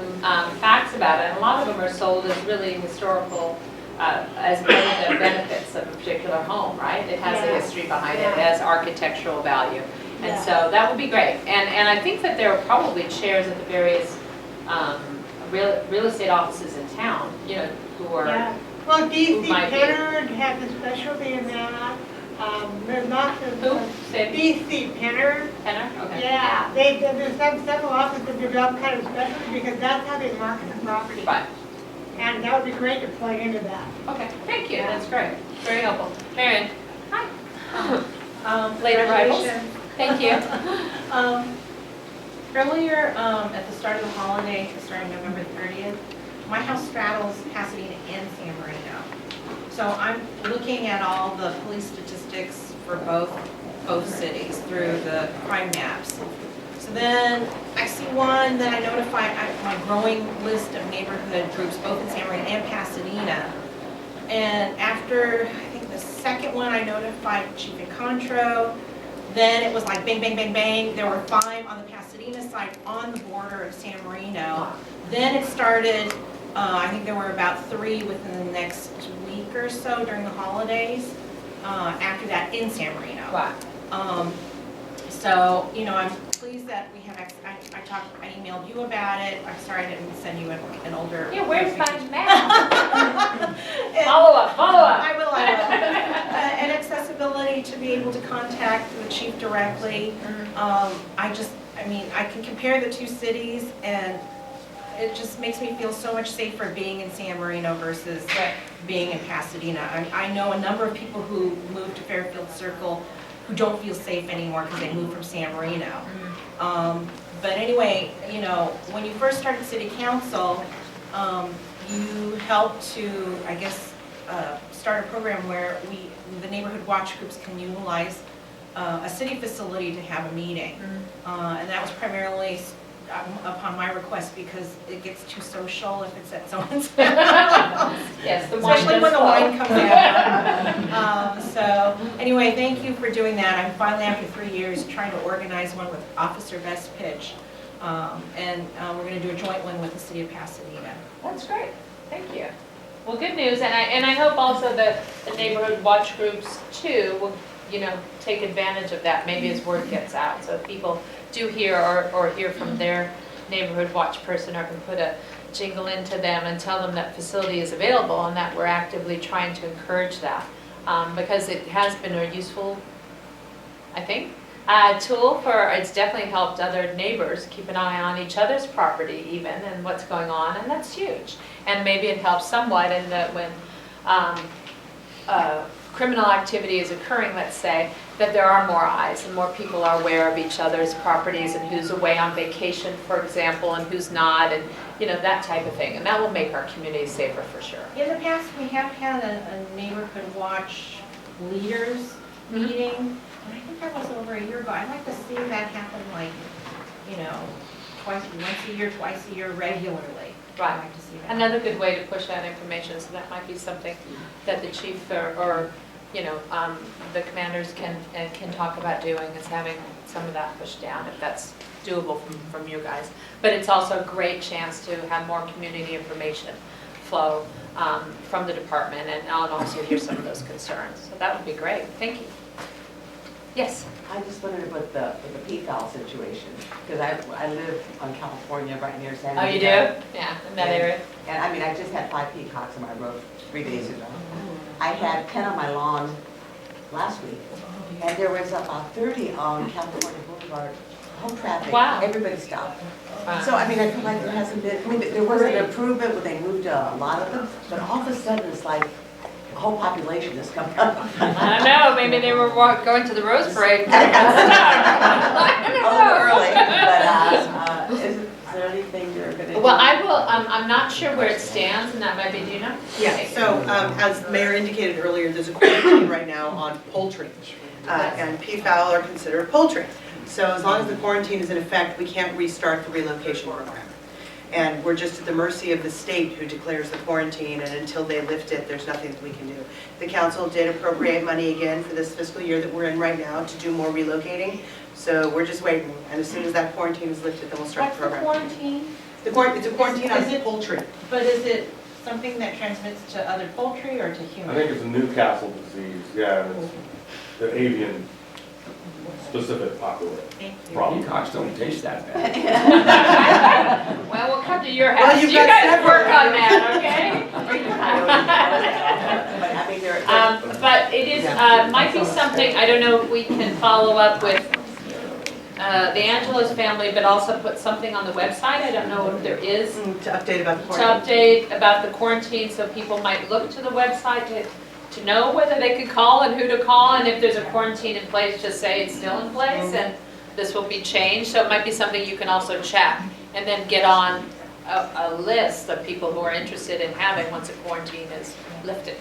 facts about it, and a lot of them are sold as really historical, as part of the benefits of a particular home, right? It has a history behind it, it has architectural value. And so that would be great. And I think that there are probably chairs at the various real estate offices in town, you know, who are. Yeah. Well, DC Kennard has a specialty in that. There's lots of. Who? Say BC Penner. Penner? Okay. Yeah, there's several offices that develop kind of specialty because that's how they market the property. Right. And that would be great to plug into that. Okay, thank you, that's great, very helpful. Marion? Hi. Late arrivals? Thank you. Earlier, at the start of the holiday, starting November 30th, my house straddles Pasadena and San Marino. So I'm looking at all the police statistics for both cities through the crime maps. So then I see one that I notify my growing list of neighborhood groups, both in San Marino and Pasadena. And after, I think the second one, I notified Chief Incontro. Then it was like bang, bang, bang, bang. There were 5 on the Pasadena side on the border of San Marino. Then it started, I think there were about 3 within the next week or so during the holidays. After that in San Marino. Wow. So, you know, I'm pleased that we have, I emailed you about it. I'm sorry I didn't send you an older. Yeah, where's my map? Follow up. I will. And accessibility to be able to contact the chief directly. I can compare the 2 cities and it just makes me feel so much safer being in San Marino versus being in Pasadena. I know a number of people who moved to Fairfield Circle who don't feel safe anymore because they moved from San Marino. But anyway, you know, when you first started city council, you helped to, I guess, start a program where the neighborhood watch groups can utilize a city facility to have a meeting. And that was primarily upon my request because it gets too social if it's at someone's house. Yes, the wine Especially when the does wine comes out. So anyway, thank you for doing that. I'm finally, after 3 years, trying to organize one with Officer Best Pitch. And we're going to do a joint one with the city of Pasadena. That's great, thank you. Well, good news, and I hope also that the neighborhood watch groups too will, you know, take advantage of that, maybe as word gets out. So if people do hear or hear from their neighborhood watch person, or can put a jingle into them and tell them that facility is available and that we're actively trying to encourage that. Because it has been a useful, I think, tool for, it's definitely helped other neighbors keep an eye on each other's property even and what's going on, and that's huge. And maybe it helps somewhat in that when criminal activity is occurring, let's say, that there are more eyes and more people are aware of each other's properties and who's away on vacation, for example, and who's not, and you know, that type of thing. And that will make our community safer for sure. In the past, we have had a neighborhood watch leaders meeting, and I think that was over a year ago. I'd like to see that happen, like, you know, once a year, regularly. Right. I'd like to see that. Another good way to push that information, so that might be something that the chief or you know, the commanders can talk about doing, is having some of that pushed down if that's doable from you guys. But it's also a great chance to have more community information flow from the department, and I'll also hear some of those concerns. So that would be great. Thank you. Yes? I just wondered with the peafowl situation, because I live on California right near San Diego. Oh, you do? Yeah, in that area. And I mean, I just had 5 peacocks on my roof 3 days ago. I had 10 on my lawn last week, and there was about 30 on California Boulevard. Home traffic. Wow. Everybody stopped. Wow. So I mean, I feel like there hasn't been, I mean, there was an improvement when they moved a lot of them, but all of a sudden it's like the whole population has come up. I don't know, maybe they were going to the Rose Parade. A little early, but is there anything you're going to do? Well, I will, I'm not sure where it stands, and that might be, do you know? Yeah, so as Mayor indicated earlier, there's a quarantine right now on poultry, and peafowl are considered poultry. So as long as the quarantine is in effect, we can't restart the relocation program. And we're just at the mercy of the state who declares the quarantine, and until they lift it, there's nothing that we can do. The council did appropriate money again for this fiscal year that we're in right now to do more relocating. So we're just waiting, and as soon as that quarantine is lifted, then we'll start the program. What's the quarantine? It's a quarantine on poultry. But is it something that transmits to other poultry or to I humans? think it's a Newcastle disease, yeah, and it's the avian specific problem. Peacocks don't taste that bad. Well, we'll come to your house. Well, you've You got guys several. work on that, okay? But I mean, they're. But it is, might be something, I don't know if we can follow up with the Angelos family, but also put something on the website. I don't know if there is. To update about the To quarantine. update about the quarantine, so people might look to the website to know whether they could call and who to call, and if there's a quarantine in place, just say it's still in place, and this will be changed. So it might be something you can also check, and then get on a list of people who are interested in having once a quarantine is lifted.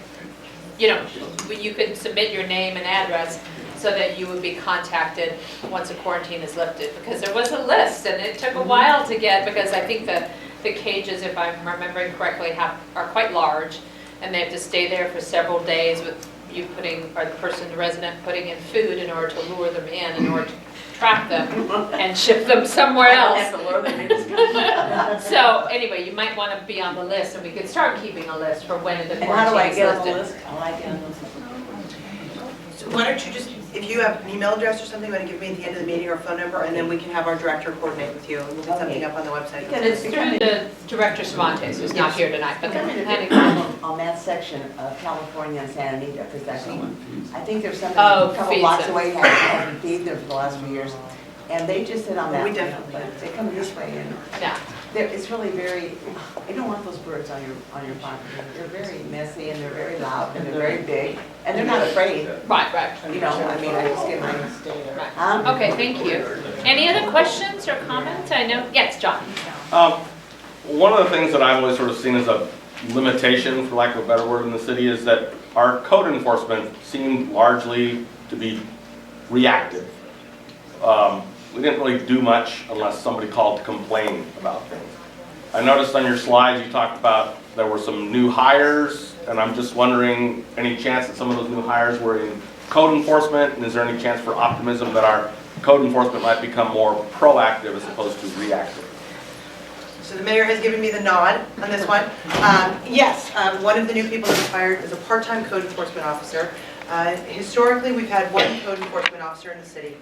You know, you could submit your name and address so that you would be contacted once a quarantine is lifted, because there was a list, and it took a while to get, because I think the cages, if I'm remembering correctly, are quite large, and they have to stay there for several days with you putting, or the resident putting in food in order to lure them in order to trap them and ship them somewhere else. So anyway, you might want to be on the list, and we could start keeping a list for when the And how do I quarantine is get on the lifted. list? How do I get on the list? So why don't you just, if you have an email address or something, you want to give me at the end of the meeting or a phone number, and then we can have our director coordinate with you, and we'll get something up on the website. Because It's through the Director Cervantes, who's not here tonight, but I'm they're having a planning. problem on that section of California and Santa Anita, because that's one. I think there's somebody Oh, a couple feeds blocks it. away hasn't feed them for the last few years. And they just sit on that. We definitely But they come this way, and Yeah. it's really very, you don't want those birds on your property. They're very messy, and they're very loud, and they're very big, and they're not afraid, Right. you know, I mean, I just get my. Right. Okay, thank you. Any other questions or comments? I know, yes, John. One of the things that I've always sort of seen as a limitation, for lack of a better word, in the city is that our code enforcement seemed largely to be reactive. We didn't really do much unless somebody called to complain about things. I noticed on your slides you talked about there were some new hires, and I'm just wondering, any chance that some of those new hires were in code enforcement, and is there any chance for optimism that our code enforcement might become more proactive as opposed to reactive? So the mayor has given me the nod on this one. Yes, one of the new people that was hired is a part-time code enforcement officer. Historically, we've had one code enforcement officer in the city,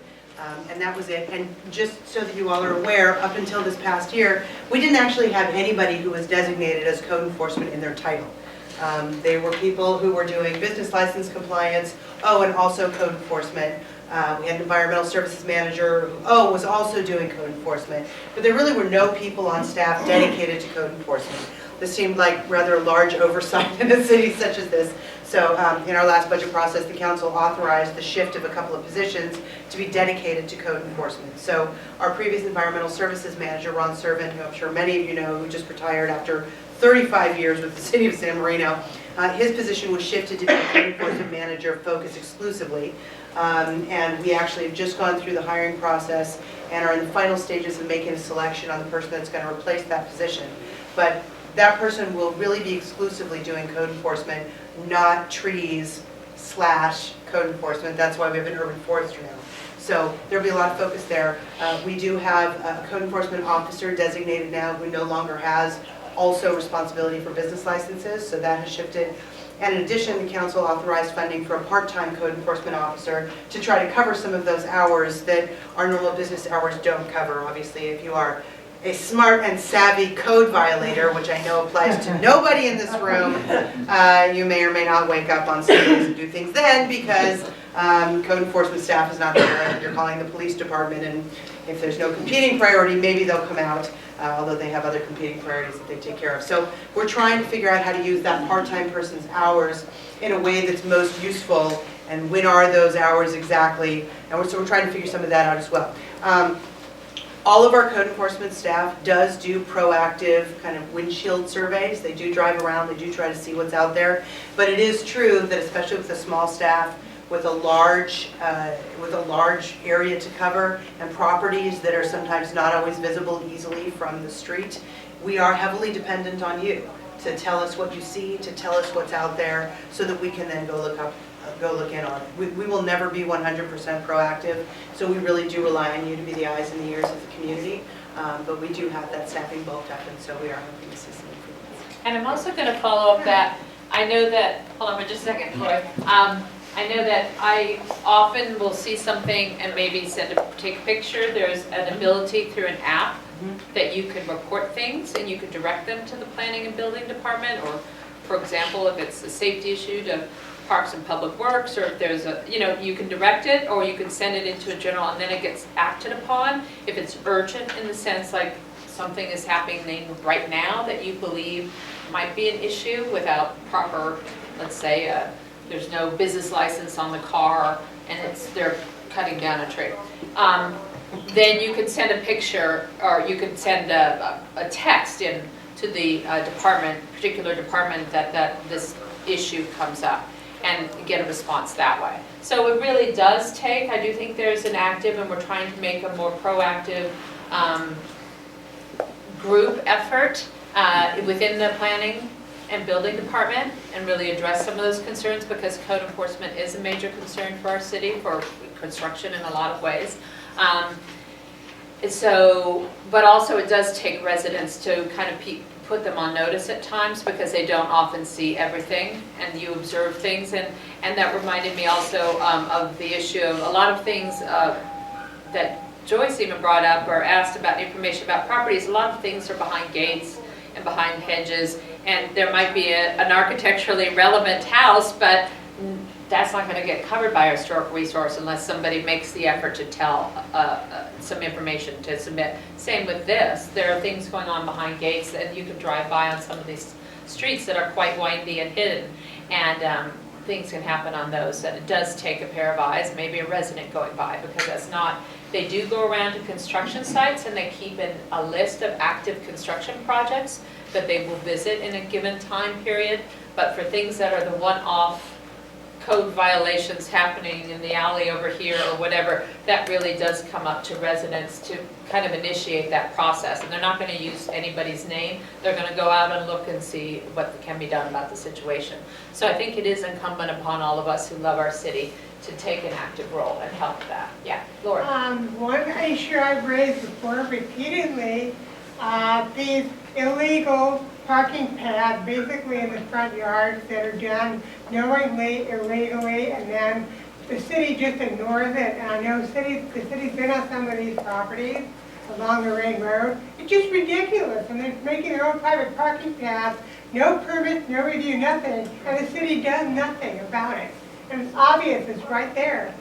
and that was it. And just so that you all are aware, up until this past year, we didn't actually have anybody who was designated as code enforcement in their title. They were people who were doing business license compliance, and also code enforcement. We had an environmental services manager who, was also doing code enforcement. But there really were no people on staff dedicated to code enforcement. This seemed like rather a large oversight in a city such as this. So in our last budget process, the council authorized the shift of a couple of positions to be dedicated to code enforcement. So our previous environmental services manager, Ron Servant, who I'm sure many of you know, who just retired after 35 years with the city of San Marino, his position was shifted to be a code enforcement manager focused exclusively. And we actually have just gone through the hiring process and are in the final stages of making a selection on the person that's going to replace that position. But that person will really be exclusively doing code enforcement, not trees / code enforcement. That's why we have an urban forester now. So there'll be a lot of focus there. We do have a code enforcement officer designated now who no longer has also responsibility for business licenses, so that has shifted. And in addition, the council authorized funding for a part-time code enforcement officer to try to cover some of those hours that our normal business hours don't cover. Obviously, if you are a smart and savvy code violator, which I know applies to nobody in this room, you may or may not wake up on Sundays and do things then because code enforcement staff is not there. You're calling the police department, and if there's no competing priority, maybe they'll come out, although they have other competing priorities that they take care of. So we're trying to figure out how to use that part-time person's hours in a way that's most useful, and when are those hours exactly, and so we're trying to figure some of that out as well. All of our code enforcement staff does do proactive kind of windshield surveys. They do drive around, they do try to see what's out there. But it is true that especially with a small staff, with a large area to cover and properties that are sometimes not always visible easily from the street, we are heavily dependent on you to tell us what you see, to tell us what's out there, so that we can then go look in on it. We will never be 100% proactive, so we really do rely on you to be the eyes and the ears of the community, but we do have that staffing bulked up, and so we are hoping to see some improvements. And I'm also going to follow up that, I know that, hold on for just a second, Troy. I know that I often will see something and maybe take a picture. There's an ability through an app that you can report things and you can direct them to the planning and building department or For example, if it's a safety issue to Parks and Public Works, or if there's a, you can direct it, or you can send it into a general, and then it gets acted upon. If it's urgent in the sense like something is happening right now that you believe might be an issue without proper, let's say, there's no business license on the car, and they're cutting down a tree. Then you can send a picture, or you can send a text in to the particular department that this issue comes up, and get a response that way. So it really does take, I do think there's an active, and we're trying to make a more proactive group effort within the planning and building department, and really address some of those concerns, because code enforcement is a major concern for our city, for construction in a lot of ways. But also it does take residents to kind of put them on notice at times, because they don't often see everything, and you observe things. And that reminded me also of the issue of a lot of things that Joyce even brought up, or asked about information about properties. A lot of things are behind gates and behind hedges, and there might be an architecturally relevant house, but that's not going to get covered by our historic resource unless somebody makes the effort to tell some information to submit. Same with this. There are things going on behind gates, and you can drive by on some of these streets that are quite windy and hidden, and things can happen on those. And it does take a pair of eyes, maybe a resident going by, because that's not, they do go around to construction sites, and they keep a list of active construction projects that they will visit in a given time period. But for things that are the one-off code violations happening in the alley over here or whatever, that really does come up to residents to kind of initiate that process. And they're not going to use anybody's name. They're going to go out and look and see what can be done about the situation. So I think it is incumbent upon all of us who love our city to take an active role and help that. Yeah, Laura. One issue I've raised before repeatedly, these illegal parking pads basically in the front yards that are done knowingly, illegally, and then the city just ignores it. And I know the city's been on some of these properties along the Ring Road. It's just ridiculous, and they're making their own private parking pads, no permits, no review, nothing, and the city does nothing about it. And it's obvious, it's right there.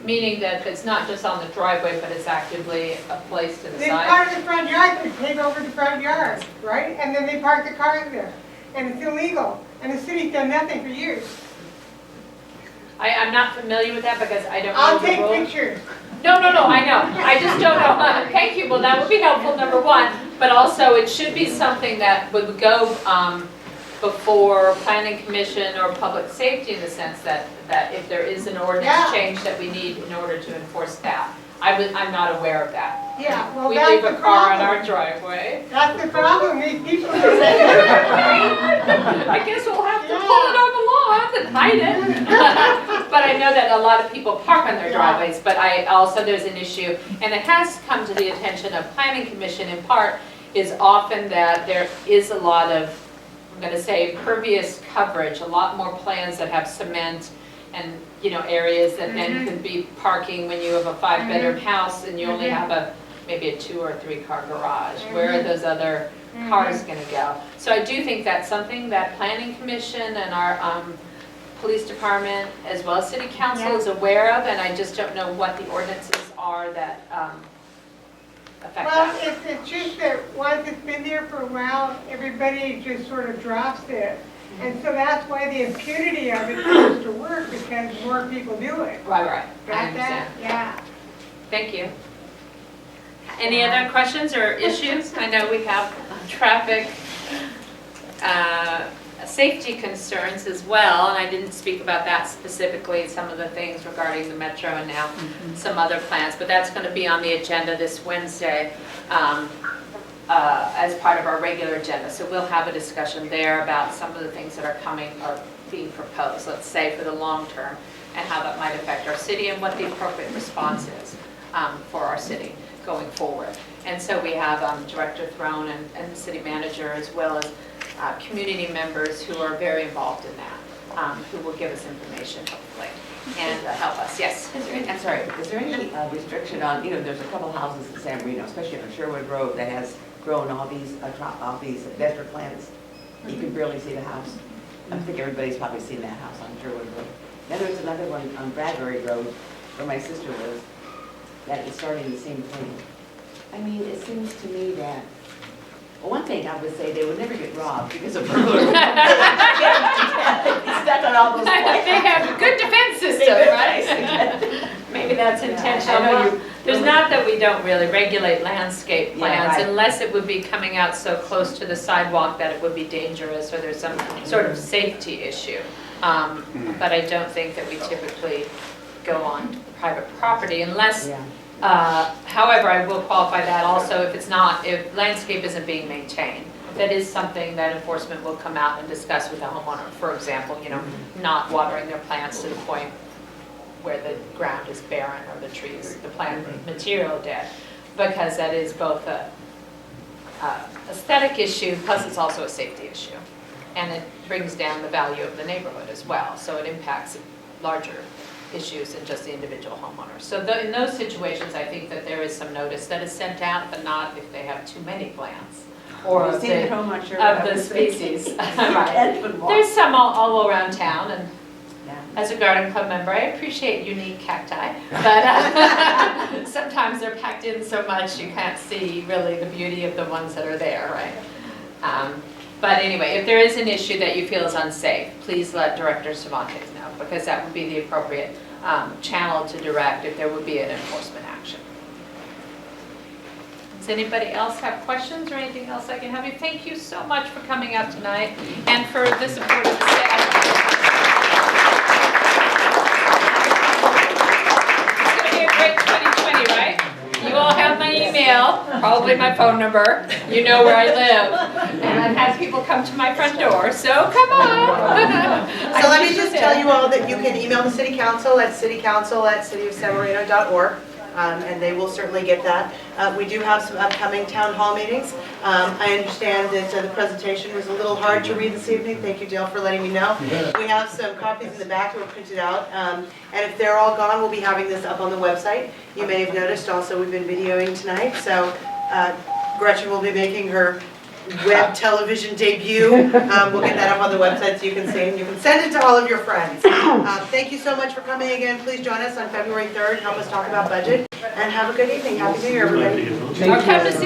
Meaning that it's not just on the driveway, but it's actively placed to the They side? park in the front yard, they pave over the front yard, right? And then they park the cars there. And it's illegal. And the city's done nothing for years. I'm not familiar with that, because I don't know I'll the take rules. pictures. No, I know. I just don't know. Thank you. Well, that would be helpful, number one. But also, it should be something that would go before planning commission or public safety, in the sense that if there is an ordinance change that we need in order to enforce that. I'm not aware of that. Yeah, well, We that's leave the a car on problem. our driveway. That's the problem, these people are I guess we'll have to pull it on the lawn and hide it. But I know that a lot of people park on their driveways, but there's an issue, and it has come to the attention of planning commission in part, is often that there is a lot of, I'm going to say, pervious coverage, a lot more plans that have cement and, areas that then could be parking when you have a 5-bedroom house and you only have maybe a 2 or 3 car garage. Where are those other cars going to go? So I do think that's something that planning commission and our police department, as well as city council, is aware of, and I just don't know what the ordinances are that affect Well, that. it's just that once it's been there for a while, everybody just sort of drops it. And so that's why the impunity of it seems to work, because more people do it. Right, I Got understand. that? Yeah. Thank you. Any other questions or issues? I know we have traffic safety concerns as well, and I didn't speak about that specifically, some of the things regarding the metro and now some other plans, but that's going to be on the agenda this Wednesday as part of our regular agenda. So we'll have a discussion there about some of the things that are coming or being proposed, let's say, for the long term, and how that might affect our city and what the appropriate response is for our city going forward. And so we have Director Throne and the city manager, as well as community members who are very involved in that, who will give us information, hopefully, and help us. Yes? I'm sorry, is there any restriction on, there's a couple houses in San Marino, especially on Sherwood Road, that has grown all these vesper plants? You can barely see the house. I think everybody's probably seen that house on Sherwood Road. Then there's another one on Bradbury Road, where my sister lives, that is starting the same thing. I mean, it seems to me that, well, one thing I would say, they would never get robbed because of burglary. Stuck on all those They have a good defense system, right? right? Maybe that's intentional. I know Well, you- there's not that we don't really regulate landscape Yeah, plans right. unless it would be coming out so close to the sidewalk that it would be dangerous or there's some sort of safety issue. But I don't think that we typically go on private property unless, Yeah. however, I will qualify that also if landscape isn't being maintained. That is something that enforcement will come out and discuss with the homeowner. For example, not watering their plants to the point where the ground is barren or the trees, the plant material dead, because that is both a aesthetic issue, plus it's also a safety issue. And it brings down the value of the neighborhood as well, so it impacts larger issues than just the individual homeowner. So in those situations, I think that there is some notice that is sent out, but not if they have too many plants or You've of seen it the, home on Sherwood. of the species. Right. Can't even walk. There's some all around town, and Yeah. as a garden club member, I appreciate unique cacti, but sometimes they're packed in so much you can't see really the beauty of the ones that are there, right? But anyway, if there is an issue that you feel is unsafe, please let Director Cervantes know, because that would be the appropriate channel to direct if there would be an enforcement action. Does anybody else have questions or anything else I can help you? Thank you so much for coming out tonight and for the support of the staff. Great 2020, right? You all have my email, probably my phone number. You know where I live. And I've had people come to my front door, so come on. So let me just tell you all that you can email the city council at citycouncil@cityofsanmarino.org, and they will certainly get that. We do have some upcoming town hall meetings. I understand that the presentation was a little hard to read this evening. Thank you, Dale, for letting me know. We have some copies in the back that were printed out, and if they're all gone, we'll be having this up on the website. You may have noticed also we've been videoing tonight, so Gretchen will be making her web television debut. We'll get that up on the website so you can see it, and you can send it to all of your friends. Thank you so much for coming again. Please join us on February 3rd. Help us talk about budget, and have a good evening. Happy New Year, everybody. Or come to